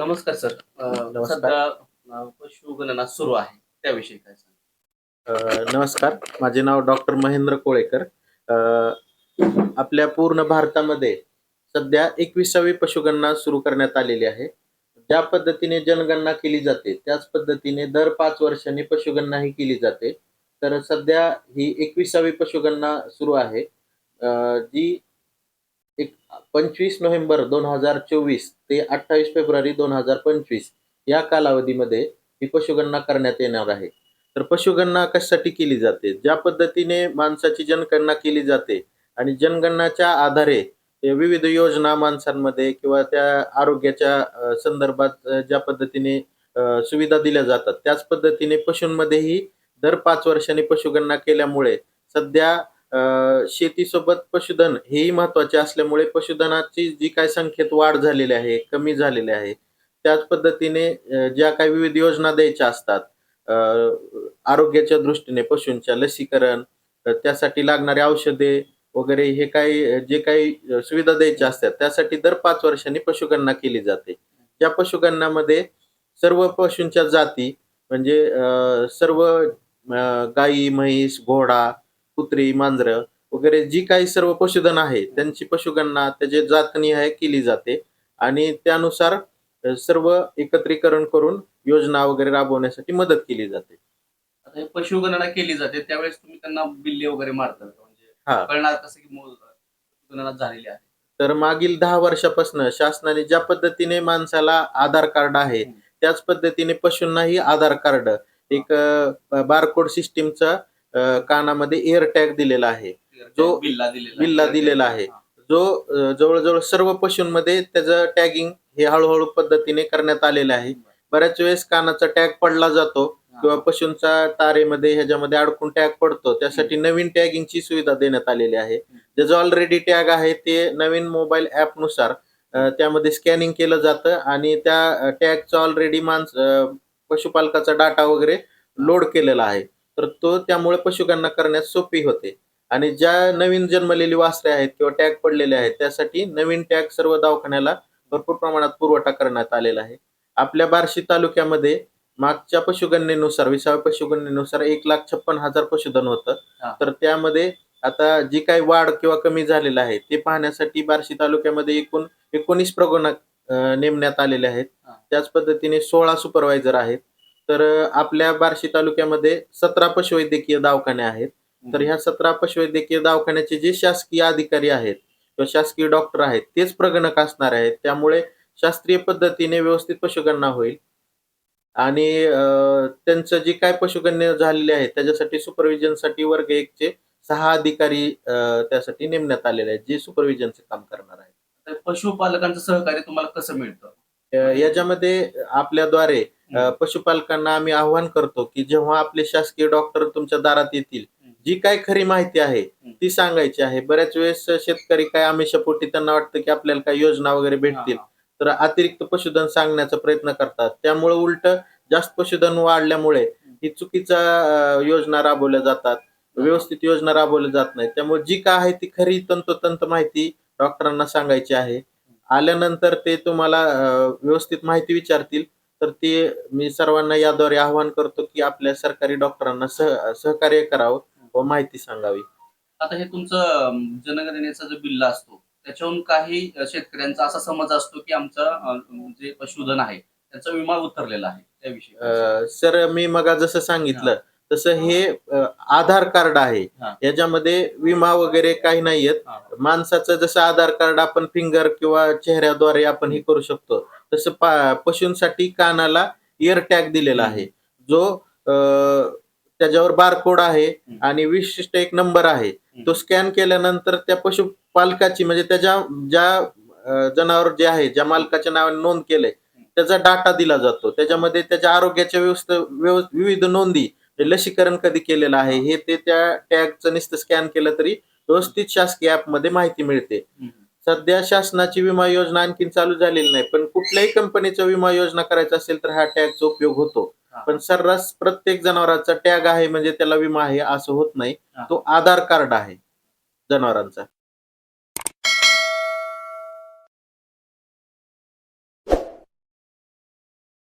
नमस्कार सर. नमस्कार. सध्या पशुगणना सुरू आहे. त्याविषयी काय सांगाल? नमस्कार. माझे नाव डॉक्टर महेंद्र कोळेकर. अ, आपल्या पूर्ण भारतामध्ये सध्या 21वी पशुगणना सुरू करण्यात आलेली आहे. ज्या पद्धतीने जनगणना केली जाते, त्याच पद्धतीने दर 5 वर्षांनी पशुगणना ही केली जाते. तर सध्या ही 21वी पशुगणना सुरू आहे. जी एक 25 नोव्हेंबर 2024 ते 28 फेब्रुवारी 2025 या कालावधीमध्ये ही पशुगणना करण्यात येणार आहे. तर पशुगणना कशासाठी केली जाते? ज्या पद्धतीने माणसाची जनगणना केली जाते आणि जनगणनाच्या आधारे विविध योजना माणसांमध्ये किंवा त्या आरोग्याच्या संदर्भात ज्या पद्धतीने सुविधा दिल्या जातात, त्याच पद्धतीने पशूंमध्येही दर 5 वर्षांनी पशुगणना केल्यामुळे सध्या शेतीसोबत पशुधन हेही महत्त्वाचे असल्यामुळे पशुधनाची जी काही संख्येत वाढ झालेली आहे, कमी झालेली आहे. त्याच पद्धतीने ज्या काही विविध योजना द्यायच्या असतात, अ, आरोग्याच्या दृष्टीने पशूंच्या लसीकरण, त्यासाठी लागणारी औषधे वगैरे हे काही जे काही सुविधा द्यायच्या असतात, त्यासाठी दर 5 वर्षांनी पशुगणना केली जाते. या पशुगणनामध्ये सर्व पशूंच्या जाती म्हणजे सर्व गाई, म्हैस, घोडा, कुत्री, मांजरं वगैरे जी काही सर्व पशुधन आहे, त्यांची पशुगणना त्याची जातनिहाय केली जाते आणि त्यानुसार सर्व एकत्रीकरण करून योजना वगैरे राबवण्यासाठी मदत केली जाते. आता हे पशुगणना केली जाते त्यावेळेस तुम्ही त्यांना बिल्ले वगैरे मारता का? म्हणजे हां. कळणार कसं की पशुगणना झालेली आहे? तर मागील 10 वर्षापासून शासनाने ज्या पद्धतीने माणसाला आधार कार्ड आहे, हं. त्याच पद्धतीने पशूंनाही आधार कार्ड हां. एक बारकोड सिस्टमचा कानामध्ये एअर टॅग दिलेला आहे. जो बिल्ला दिलेला आहे. हां. जो जवळ-जवळ सर्व पशूंमध्ये त्याचं टॅगिंग हे हळू पद्धतीने करण्यात आलेलं आहे. बऱ्याच वेळेस कानाचा टॅग पडला जातो किंवा पशूंचा तारेमध्ये ह्याच्यामध्ये अडकून टॅग पडतो. त्यासाठी नवीन टॅगिंगची सुविधा देण्यात आलेली आहे. ज्याचं ऑलरेडी टॅग आहे ते नवीन मोबाईल ॲपनुसार त्यामध्ये स्कॅनिंग केलं जातं आणि त्या टॅगचा ऑलरेडी पशुपालकाचा डाटा वगैरे लोड केलेला आहे. तर तो त्यामुळे पशुगणना करण्यास सोपी होते. आणि ज्या नवीन जन्मलेली वासरे आहेत किंवा टॅग पडलेले आहेत, त्यासाठी नवीन टॅग सर्व दवाखान्याला भरपूर प्रमाणात पुरवठा करण्यात आलेला आहे. आपल्या बार्शी तालुक्यामध्ये मागच्या पशुगणनेनुसार 20व्या पशुगणनेनुसार 1,56,000 पशुधन होतं. हां. तर त्यामध्ये आता जी काही वाढ किंवा कमी झालेलं आहे, ते पाहण्यासाठी बार्शी तालुक्यामध्ये एकूण 19 प्रगणक नेमण्यात आलेले आहेत. हां. त्याच पद्धतीने 16 सुपरवायझर आहेत. तर आपल्या बार्शी तालुक्यामध्ये 17 पशुवैद्यकीय दवाखाने आहेत. तर ह्या 17 पशुवैद्यकीय दवाखान्याचे जे शासकीय अधिकारी आहेत किंवा शासकीय डॉक्टर आहेत, तेच प्रगणक असणार आहेत. त्यामुळे शास्त्रीय पद्धतीने व्यवस्थित पशुगणना होईल आणि त्यांचं जे काही पशुगणना झालेली आहे, त्याच्यासाठी सुपरव्हिजनसाठी वर्ग 1 चे 6 अधिकारी त्यासाठी नेमण्यात आलेले आहेत, जे सुपरव्हिजनचं काम करणार आहेत. तर पशुपालकांचं सहकार्य तुम्हाला कसं मिळतं? याच्यामध्ये आपल्याद्वारे पशुपालकांना आम्ही आव्हान करतो, की जेव्हा आपले शासकीय डॉक्टर तुमच्या दारात येतील, जी काही खरी माहिती आहे, ती सांगायची आहे. बऱ्याच वेळेस शेतकरी काय आमिषापोटी त्यांना वाटतं, की आपल्याला काही योजना वगैरे भेटतील, हां. तर अतिरिक्त पशुधन सांगण्याचा प्रयत्न करतात. त्यामुळे उलटं जास्त पशुधन वाढल्यामुळे ही चुकीच्या योजना राबवल्या जातात. व्यवस्थित योजना राबवल्या जात नाहीत. त्यामुळे जी काय आहे ती खरी तंतोतंत माहिती डॉक्टरांना सांगायची आहे. आल्यानंतर ते तुम्हाला व्यवस्थित माहिती विचारतील, तर ते मी सर्वांना याद्वारे आवाहन करतो, की आपल्या सरकारी डॉक्टरांना सहकार्य करावं व माहिती सांगावी. आता हे तुमचं जनगणनेचा जो बिल्ला असतो, त्याच्याहून काही शेतकऱ्यांचा असा समज असतो, की आमचं जे पशुधन आहे, त्याचा विमा उतरलेला आहे. त्याविषयी काय सांगाल? सर मी जसं सांगितलं, तसं हे आधार कार्ड आहे. हां. याच्यामध्ये विमा वगैरे काही नाहीयेत. हां. माणसाचं जसं आधार कार्ड आपण फिंगर किंवा चेहऱ्याद्वारे आपण हे करू शकतो, तसं पशूंसाठी कानाला इअर टॅग दिलेला आहे. जो अ, त्याच्यावर बारकोड आहे आणि विशिष्ट एक नंबर आहे. तो स्कॅन केल्यानंतर त्या पशुपालकाची म्हणजे त्याच्या ज्या जनावर जे आहे, ज्या मालकाच्या नावाने नोंद केलंय, त्याचा डाटा दिला जातो. त्याच्यामध्ये त्याच्या आरोग्याच्या विविध नोंदी, लसीकरण कधी केलेलं आहे, हे ते त्या टॅगचं नुसतं स्कॅन केलं तरी व्यवस्थित शासकीय ॲपमध्ये माहिती मिळते. सध्या शासनाची विमा योजना आणखीन चालू झालेली नाही. पण कुठल्याही कंपनीचा विमा योजना करायचा असेल तर ह्या टॅगचा उपयोग होतो. पण सर्रास प्रत्येक जनावराचा टॅग आहे म्हणजे त्याला विमा आहे असं होत नाही. तो आधार कार्ड आहे जनावरांचा.